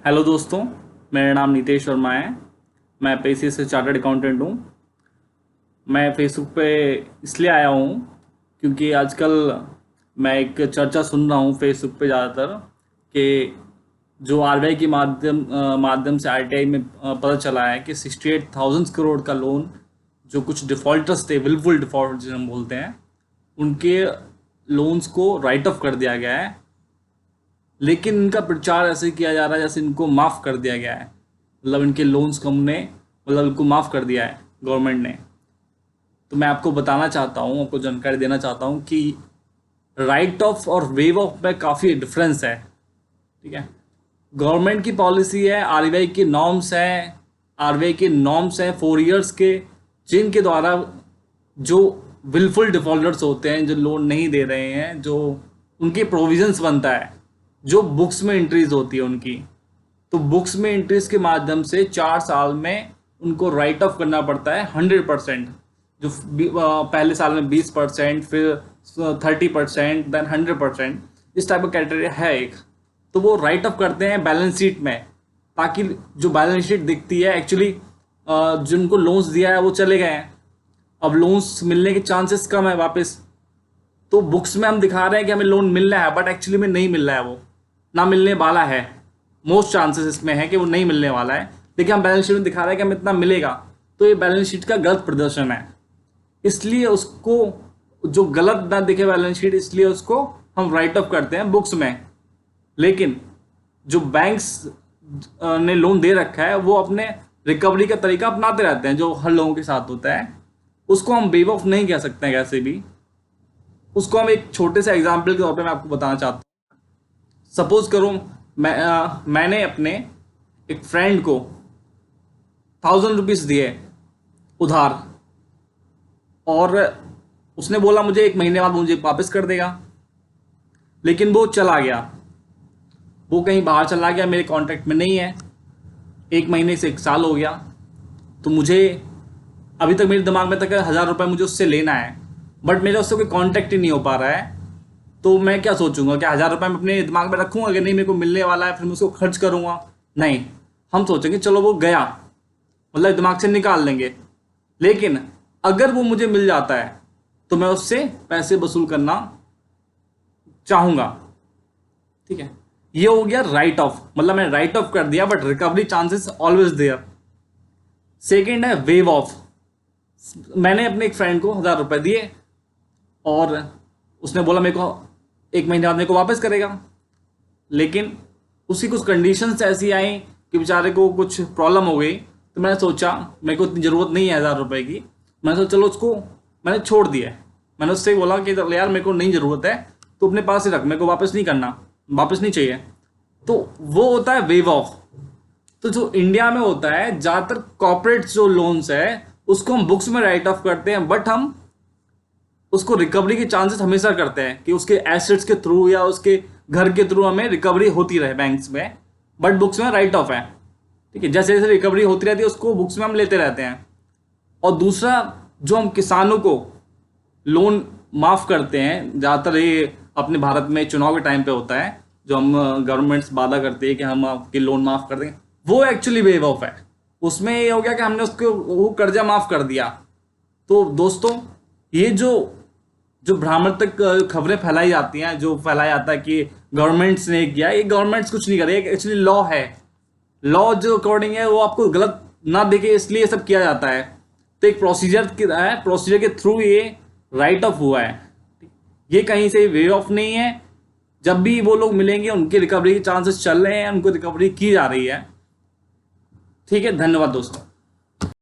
Hello दोस्तों, मेरा नाम नितेश वर्मा है। मैं पेशे से चार्टर्ड अकाउंटेंट हूँ। मैं फेसबुक पे इसलिए आया हूँ क्योंकि आजकल मैं एक चर्चा सुन रहा हूँ फेसबुक पे ज़्यादातर कि जो आरबीआई के माध्यम से आरटीआई में पता चला है कि 68,000 करोड़ का लोन जो कुछ डिफ़ॉल्टर्स थे, विलफुल डिफ़ॉल्ट जिन्हें हम बोलते हैं, उनके लोन्स को राइट ऑफ कर दिया गया है। लेकिन इनका प्रचार ऐसे किया जा रहा है जैसे इनको माफ़ कर दिया गया है, मतलब इनके लोन्स को हमने मतलब इनको माफ़ कर दिया है गवर्नमेंट ने। तो मैं आपको बताना चाहता हूँ, आपको जानकारी देना चाहता हूँ कि राइट ऑफ और वेव ऑफ में काफ़ी डिफरेंस है। ठीक है, गवर्नमेंट की पॉलिसी है, आरबीआई के नॉर्म्स हैं 4 इयर्स के, जिनके द्वारा जो विलफुल डिफॉल्टर्स होते हैं, जो लोन नहीं दे रहे हैं, जो उनके प्रोविजंस बनता है, जो बुक्स में एंट्रीज होती है उनकी, तो बुक्स में एंट्रीज के माध्यम से 4 साल में उनको राइट ऑफ करना पड़ता है 100%। जो पहले साल में 20%, फिर 30%, देन 100%, इस टाइप का क्राइटेरिया है एक। तो वो राइट ऑफ करते हैं बैलेंस शीट में, ताकि जो बैलेंस शीट दिखती है एक्चुअली जिनको लोन्स दिया है वो चले गए हैं, अब लोन्स मिलने के चांसेस कम है वापस। तो बुक्स में हम दिखा रहे हैं कि हमें लोन मिल रहा है, बट एक्चुअली में नहीं मिल रहा है, वो ना मिलने वाला है। मोस्ट चांसेस इसमें है कि वो नहीं मिलने वाला है, लेकिन हम बैलेंस शीट में दिखा रहे हैं कि हमें इतना मिलेगा। तो ये बैलेंस शीट का गलत प्रदर्शन है, इसलिए उसको जो गलत ना दिखे बैलेंस शीट, इसलिए उसको हम राइट ऑफ करते हैं बुक्स में। लेकिन जो बैंक्स ने लोन दे रखा है वो अपने रिकवरी का तरीका अपनाते रहते हैं, जो हर लोगों के साथ होता है। उसको हम वेव ऑफ नहीं कह सकते हैं कैसे भी। उसको हम एक छोटे से एग्जाम्पल के तौर पे मैं आपको बताना चाहता हूँ। सपोज करो मैंने अपने एक फ्रेंड को 1,000 रुपीज़ दिए उधार, और उसने बोला मुझे 1 महीने बाद मुझे वापस कर देगा, लेकिन वो चला गया, वो कहीं बाहर चला गया, मेरे कॉन्टैक्ट में नहीं है। 1 महीने से 1 साल हो गया, तो मुझे अभी तक मेरे दिमाग में तक 1,000 रुपये मुझे उससे लेना है, बट मेरा उससे कोई कांटेक्ट ही नहीं हो पा रहा है। तो मैं क्या सोचूंगा, क्या 1,000 रुपये मैं अपने दिमाग में रखूंगा कि नहीं मेरे को मिलने वाला है, फिर मैं उसको खर्च करूंगा? नहीं, हम सोचेंगे चलो वो गया, मतलब दिमाग से निकाल लेंगे। लेकिन अगर वो मुझे मिल जाता है तो मैं उससे पैसे वसूल करना चाहूंगा। ठीक है, ये हो गया राइट ऑफ, मतलब मैं राइट ऑफ कर दिया, but recovery chances always there. Second है वेव ऑफ। मैंने अपने एक फ्रेंड को 1,000 रुपये दिए, और उसने बोला मेरे को 1 महीने बाद मेरे को वापस करेगा, लेकिन उसकी कुछ कंडीशंस ऐसी आई कि बेचारे को कुछ प्रॉब्लम हो गई। तो मैंने सोचा मेरे को इतनी ज़रूरत नहीं है 1,000 रुपये की, मैंने सोचा चलो उसको मैंने छोड़ दिया। मैंने उससे बोला कि यार मेरे को नहीं ज़रूरत है, तो अपने पास ही रख, मेरे को वापस नहीं करना, वापस नहीं चाहिए। तो वो होता है वेव ऑफ। तो जो इंडिया में होता है ज़्यादातर कॉर्पोरेट जो लोन्स है उसको हम बुक्स में राइट ऑफ करते हैं, बट हम उसको रिकवरी के चांसेस हमेशा करते हैं कि उसके एसेट्स के थ्रू या उसके घर के थ्रू हमें रिकवरी होती रहे बैंक्स में, बट बुक्स में राइट ऑफ है। ठीक है, जैसे जैसे रिकवरी होती रहती है उसको बुक्स में हम लेते रहते हैं। और दूसरा, जो हम किसानों को लोन माफ़ करते हैं, ज़्यादातर ये अपने भारत में चुनाव के टाइम पे होता है, जो हम गवर्नमेंट्स वादा करती है कि हम आपके लोन माफ़ कर देंगे, वो एक्चुअली वेव ऑफ है। उसमें ये हो गया कि हमने उसको वो कर्जा माफ़ कर दिया। तो दोस्तों, ये जो जो भ्रामक तक खबरें फैलाई जाती हैं, जो फैलाया जाता है कि गवर्नमेंट्स ने किया, ये गवर्नमेंट्स कुछ नहीं कर रही है, एक्चुअली लॉ है। लॉ जो अकॉर्डिंग है वो आपको गलत ना देखे, इसलिए ये सब किया जाता है। तो एक प्रोसीजर के थ्रू ये राइट ऑफ हुआ है, ये कहीं से वे ऑफ नहीं है। जब भी वो लोग मिलेंगे उनके रिकवरी के चांसेस चल रहे हैं, उनको रिकवरी की जा रही है। ठीक है, धन्यवाद दोस्तों।